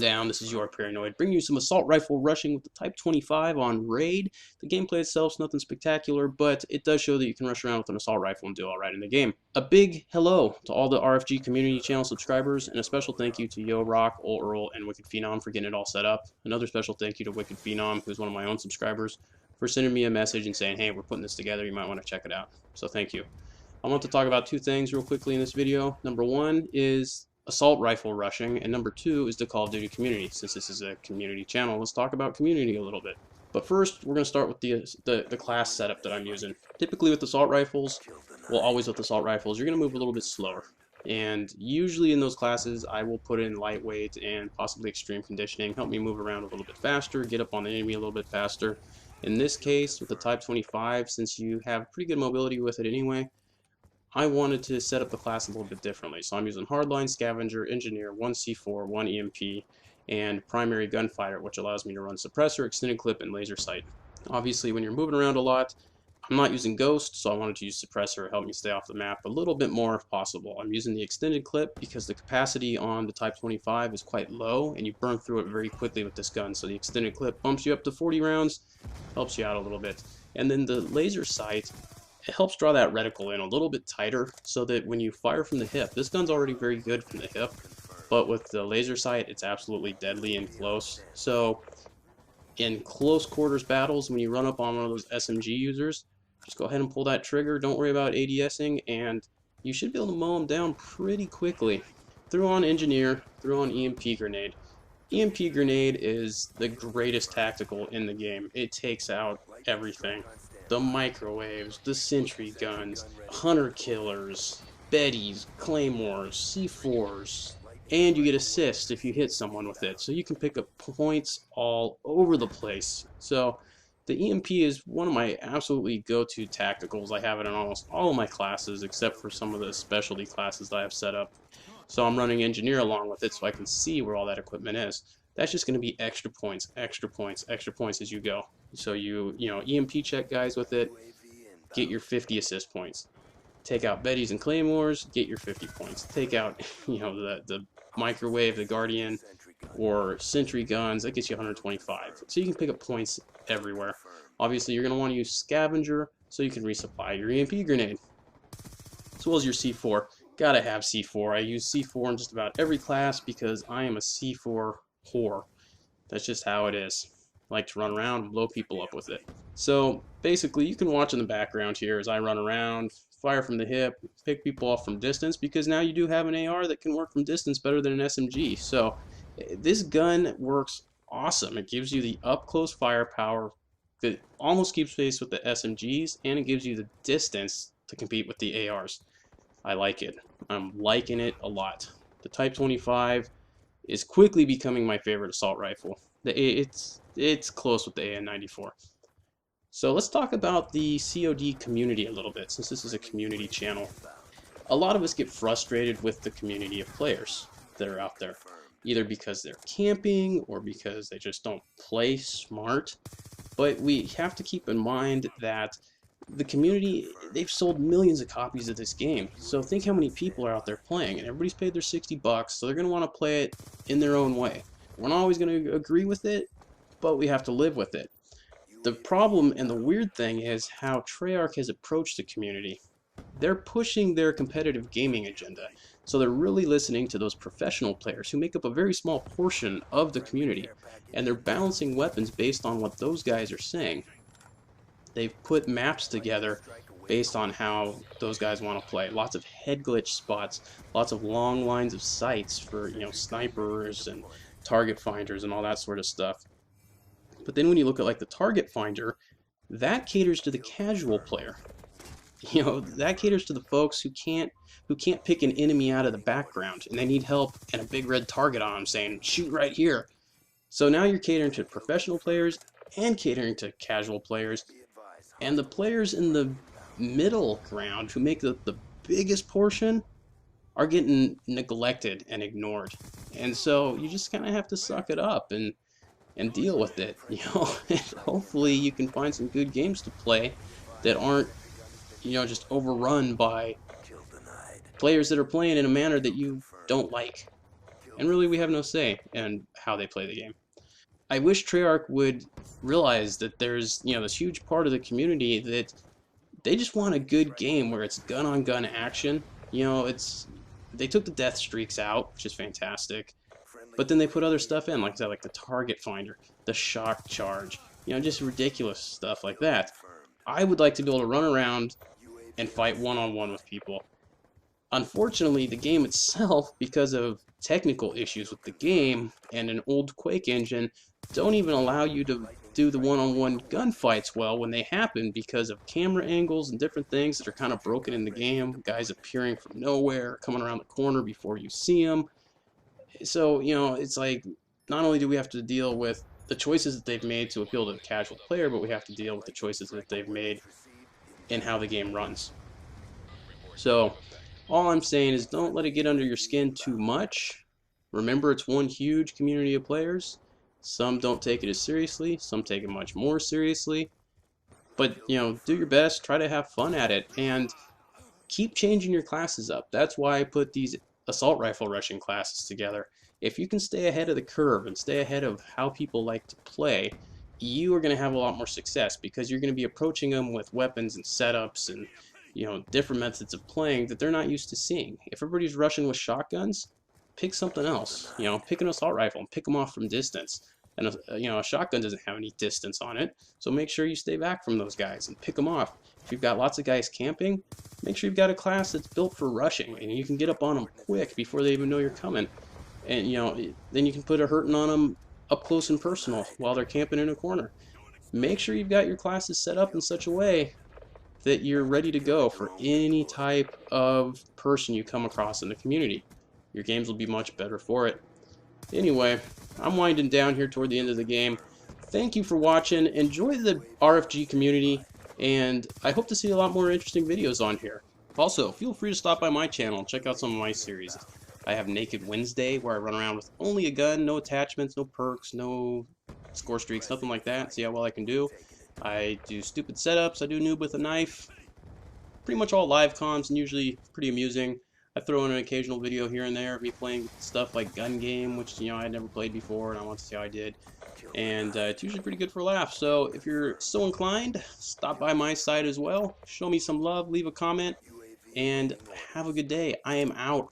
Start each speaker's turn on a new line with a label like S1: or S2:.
S1: down, this is your Paranoid, bringing you some assault rifle rushing with the Type 25 on Raid. The gameplay itself is nothing spectacular, but it does show that you can rush around with an assault rifle and do alright in the game. A big hello to all the RFG community channel subscribers, and a special thank you to Yo Rock, Ol Earl, and Wicked Phenom for getting it all set up. Another special thank you to Wicked Phenom, who's one of my own subscribers, for sending me a message and saying, hey, we're putting this together, you might want to check it out. So thank you. I want to talk about two things real quickly in this video. Number one is assault rifle rushing, and number two is the Call of Duty community. Since this is a community channel, let's talk about community a little bit. But first, we're going to start with the class setup that I'm using. Typically with assault rifles, well, always with assault rifles, you're going to move a little bit slower. And usually in those classes, I will put in lightweight and possibly extreme conditioning, help me move around a little bit faster, get up on the enemy a little bit faster. In this case, with the Type 25, since you have pretty good mobility with it anyway, I wanted to set up the class a little bit differently. So I'm using Hardline, Scavenger, Engineer, 1 C4, 1 EMP, and Primary Gunfighter, which allows me to run Suppressor, Extended Clip, and Laser Sight. Obviously, when you're moving around a lot, I'm not using Ghost, so I wanted to use Suppressor to help me stay off the map a little bit more if possible. I'm using the Extended Clip because the capacity on the Type 25 is quite low, and you burn through it very quickly with this gun. So the Extended Clip bumps you up to 40 rounds, helps you out a little bit. And then the Laser Sight, it helps draw that reticle in a little bit tighter so that when you fire from the hip, this gun's already very good from the hip, but with the laser sight, it's absolutely deadly and close. So in close quarters battles, when you run up on one of those SMG users, just go ahead and pull that trigger, don't worry about ADSing, and you should be able to mow them down pretty quickly. Throw on Engineer, throw on EMP Grenade. EMP Grenade is the greatest tactical in the game. It takes out everything. The microwaves, the sentry guns, hunter killers, Bettys, claymores, C4s, and you get assist if you hit someone with it. So you can pick up points all over the place. So the EMP is one of my absolutely go-to tacticals. I have it in almost all of my classes except for some of the specialty classes that I have set up. So I'm running Engineer along with it so I can see where all that equipment is. That's just going to be extra points, extra points, extra points as you go. So you know, EMP check guys with it, get your 50 assist points. Take out Bettys and Claymores, get your 50 points. Take out, you know, the microwave, the Guardian, or sentry guns, that gets you 125. So you can pick up points everywhere. Obviously, you're going to want to use Scavenger so you can resupply your EMP grenade, as well as your C4. Gotta have C4. I use C4 in just about every class because I am a C4 whore. That's just how it is. I like to run around and blow people up with it. So basically you can watch in the background here as I run around, fire from the hip, pick people off from distance, because now you do have an AR that can work from distance better than an SMG. So this gun works awesome. It gives you the up close firepower that almost keeps pace with the SMGs, and it gives you the distance to compete with the ARs. I like it. I'm liking it a lot. The Type 25 is quickly becoming my favorite assault rifle. It's close with the AN-94. So let's talk about the COD community a little bit, since this is a community channel. A lot of us get frustrated with the community of players that are out there, either because they're camping or because they just don't play smart. But we have to keep in mind that the community, they've sold millions of copies of this game. So think how many people are out there playing, and everybody's paid their $60, so they're going to want to play it in their own way. We're not always going to agree with it, but we have to live with it. The problem and the weird thing is how Treyarch has approached the community. They're pushing their competitive gaming agenda, so they're really listening to those professional players who make up a very small portion of the community, and they're balancing weapons based on what those guys are saying. They've put maps together based on how those guys want to play. Lots of head glitch spots, lots of long lines of sights for, you know, snipers and target finders and all that sort of stuff. But then when you look at like the target finder, that caters to the casual player. You know, that caters to the folks who can't pick an enemy out of the background and they need help and a big red target on them saying, shoot right here. So now you're catering to professional players and catering to casual players. And the players in the middle ground who make the biggest portion are getting neglected and ignored. And so you just kind of have to suck it up and deal with it, you know. And hopefully you can find some good games to play that aren't, you know, just overrun by players that are playing in a manner that you don't like. and really we have no say in how they play the game. I wish Treyarch would realize that there's, this huge part of the community that they just want a good game where it's gun on gun action. They took the death streaks out, which is fantastic, but then they put other stuff in, like I said, like the target finder, the shock charge, just ridiculous stuff like that. I would like to be able to run around and fight one-on-one with people. Unfortunately, the game itself, because of technical issues with the game and an old Quake engine, don't even allow you to do the one-on-one gunfights well when they happen because of camera angles and different things that are kind of broken in the game. Guys appearing from nowhere, coming around the corner before you see them. So, it's like, not only do we have to deal with the choices that they've made to appeal to the casual player, but we have to deal with the choices that they've made in how the game runs. So, all I'm saying is don't let it get under your skin too much. Remember, it's one huge community of players. Some don't take it as seriously, some take it much more seriously. But, do your best, try to have fun at it, and keep changing your classes up. That's why I put these assault rifle rushing classes together. If you can stay ahead of the curve and stay ahead of how people like to play, you are going to have a lot more success because you're going to be approaching them with weapons and setups and different methods of playing that they're not used to seeing. If everybody's rushing with shotguns, pick something else. Pick an assault rifle and pick them off from distance. And a shotgun doesn't have any distance on it, so make sure you stay back from those guys and pick them off. If you've got lots of guys camping, make sure you've got a class that's built for rushing, and you can get up on them quick before they even know you're coming. And then you can put a hurting on them up close and personal while they're camping in a corner. Make sure you've got your classes set up in such a way that you're ready to go for any type of person you come across in the community. Your games will be much better for it. Anyway, I'm winding down here toward the end of the game. Thank you for watching. Enjoy the RFG community, and I hope to see a lot more interesting videos on here. Also, feel free to stop by my channel and check out some of my series. I have Naked Wednesday, where I run around with only a gun, no attachments, no perks, no score streaks, nothing like that. See how well I can do. I do stupid setups, I do noob with a knife. Pretty much all live comms, and usually pretty amusing. I throw in an occasional video here and there of me playing stuff like Gun Game, which I had never played before, and I want to see how I did. And it's usually pretty good for a laugh. So if you're so inclined, stop by my site as well. Show me some love, leave a comment, and have a good day. I am out.